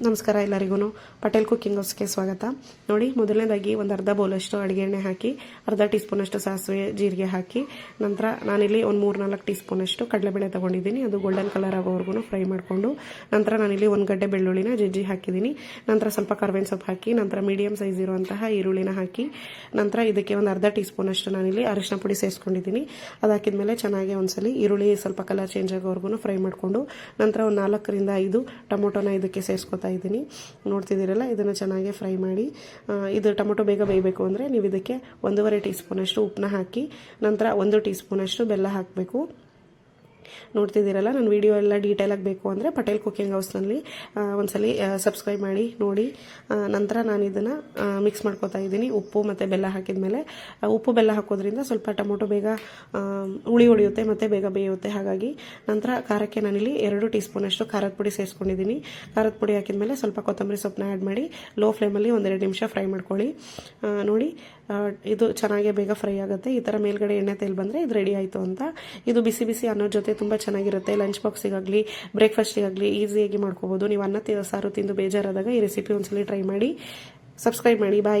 ನಮಸ್ಕಾರ ಎಲ್ಲರಿಗೂ ಪಟೇಲ್ ಕುಕಿಂಗ್ ಹೌಸ್ಗೆ ಸ್ವಾಗತ. ನೋಡಿ, ಮೊದಲನೇದಾಗಿ ಒಂದು ಅರ್ಧ ಬೌಲಷ್ಟು ಅಡುಗೆ ಎಣ್ಣೆ ಹಾಕಿ, ಅರ್ಧ ಟೀ ಸ್ಪೂನಷ್ಟು ಸಾಸಿವೆ ಜೀರಿಗೆ ಹಾಕಿ, ನಂತರ ನಾನಿಲ್ಲಿ ಒಂದು 3-4 ಟೀ ಸ್ಪೂನಷ್ಟು ಕಡಲೆಬೇಳೆ ತೊಗೊಂಡಿದ್ದೀನಿ. ಅದು ಗೋಲ್ಡನ್ ಕಲರ್ ಆಗೋವರೆಗೂ ಫ್ರೈ ಮಾಡಿಕೊಂಡು, ನಂತರ ನಾನಿಲ್ಲಿ 1 ಗಡ್ಡೆ ಬೆಳ್ಳುಳ್ಳಿನ ಜಜ್ಜಿ ಹಾಕಿದ್ದೀನಿ. ನಂತರ ಸ್ವಲ್ಪ ಕರ್ಬೇವಿನ ಸೊಪ್ಪು ಹಾಕಿ, ನಂತರ ಮೀಡಿಯಂ ಸೈಜ್ ಇರುವಂತಹ ಈರುಳ್ಳಿನ ಹಾಕಿ, ನಂತರ ಇದಕ್ಕೆ ಒಂದು ಅರ್ಧ ಟೀ ಸ್ಪೂನಷ್ಟು ನಾನಿಲ್ಲಿ ಅರಿಶಿನ ಪುಡಿ ಸೇರಿಸ್ಕೊಂಡಿದ್ದೀನಿ. ಅದು ಹಾಕಿದ್ಮೇಲೆ ಚೆನ್ನಾಗಿ ಒಂದ್ಸಲಿ ಈರುಳ್ಳಿ ಸ್ವಲ್ಪ ಕಲರ್ ಚೇಂಜ್ ಆಗೋವರೆಗೂ ಫ್ರೈ ಮಾಡಿಕೊಂಡು, ನಂತರ ಒಂದು 4-5 ಟೊಮೊಟೊನ ಇದಕ್ಕೆ ಸೇರಿಸ್ಕೊತಾ ಇದ್ದೀನಿ. ನೋಡ್ತಿದ್ದೀರಲ್ಲ, ಇದನ್ನು ಚೆನ್ನಾಗಿ ಫ್ರೈ ಮಾಡಿ. ಇದು ಟೊಮೊಟೊ ಬೇಗ ಬೇಯಬೇಕು ಅಂದರೆ ನೀವು ಇದಕ್ಕೆ 1.5 ಟೀ ಸ್ಪೂನಷ್ಟು ಉಪ್ಪನ್ನ ಹಾಕಿ, ನಂತರ 1 ಟೀ ಸ್ಪೂನಷ್ಟು ಬೆಲ್ಲ ಹಾಕಬೇಕು. ನೋಡ್ತಿದ್ದೀರಲ್ಲ, ನನ್ನ ವಿಡಿಯೋ ಎಲ್ಲ ಡೀಟೇಲಾಗಿ ಬೇಕು ಅಂದರೆ ಪಟೇಲ್ ಕುಕಿಂಗ್ ಹೌಸ್ನಲ್ಲಿ ಒಂದ್ಸಲಿ ಸಬ್ಸ್ಕ್ರೈಬ್ ಮಾಡಿ ನೋಡಿ. ನಂತರ ನಾನು ಇದನ್ನು ಮಿಕ್ಸ್ ಮಾಡ್ಕೊತಾ ಇದ್ದೀನಿ. ಉಪ್ಪು ಮತ್ತು ಬೆಲ್ಲ ಹಾಕಿದ್ಮೇಲೆ, ಉಪ್ಪು ಬೆಲ್ಲ ಹಾಕೋದ್ರಿಂದ ಸ್ವಲ್ಪ ಟೊಮೊಟೊ ಬೇಗ ಹುಳಿ ಹೊಡೆಯುತ್ತೆ ಮತ್ತು ಬೇಗ ಬೇಯುತ್ತೆ. ಹಾಗಾಗಿ ನಂತರ ಖಾರಕ್ಕೆ ನಾನಿಲ್ಲಿ 2 ಟೀ ಸ್ಪೂನಷ್ಟು ಖಾರದ ಪುಡಿ ಸೇರಿಸ್ಕೊಂಡಿದ್ದೀನಿ. ಖಾರದ ಪುಡಿ ಹಾಕಿದ್ಮೇಲೆ ಸ್ವಲ್ಪ ಕೊತ್ತಂಬರಿ ಸೊಪ್ಪನ್ನ ಆ್ಯಡ್ ಮಾಡಿ ಲೋ ಫ್ಲೇಮಲ್ಲಿ 1-2 ನಿಮಿಷ ಫ್ರೈ ಮಾಡ್ಕೊಳ್ಳಿ. ನೋಡಿ, ಇದು ಚೆನ್ನಾಗಿ ಬೇಗ ಫ್ರೈ ಆಗುತ್ತೆ. ಈ ಥರ ಮೇಲ್ಗಡೆ ಎಣ್ಣೆ ತೇಲ್ ಬಂದರೆ ಇದು ರೆಡಿ ಆಯಿತು ಅಂತ. ಇದು ಬಿಸಿ ಬಿಸಿ ಅನ್ನೋ ಜೊತೆ ತುಂಬ ಚೆನ್ನಾಗಿರುತ್ತೆ. ಲಂಚ್ ಬಾಕ್ಸಿಗಾಗಲಿ ಬ್ರೇಕ್ಫಾಸ್ಟಿಗಾಗಲಿ ಈಸಿಯಾಗಿ ಮಾಡ್ಕೋಬೋದು. ನೀವು ಅನ್ನ ಸಾರು ತಿಂದು ಬೇಜಾರಾದಾಗ ಈ ರೆಸಿಪಿ ಒಂದ್ಸಲಿ ಟ್ರೈ ಮಾಡಿ. ಸಬ್ಸ್ಕ್ರೈಬ್ ಮಾಡಿ. ಬಾಯ್.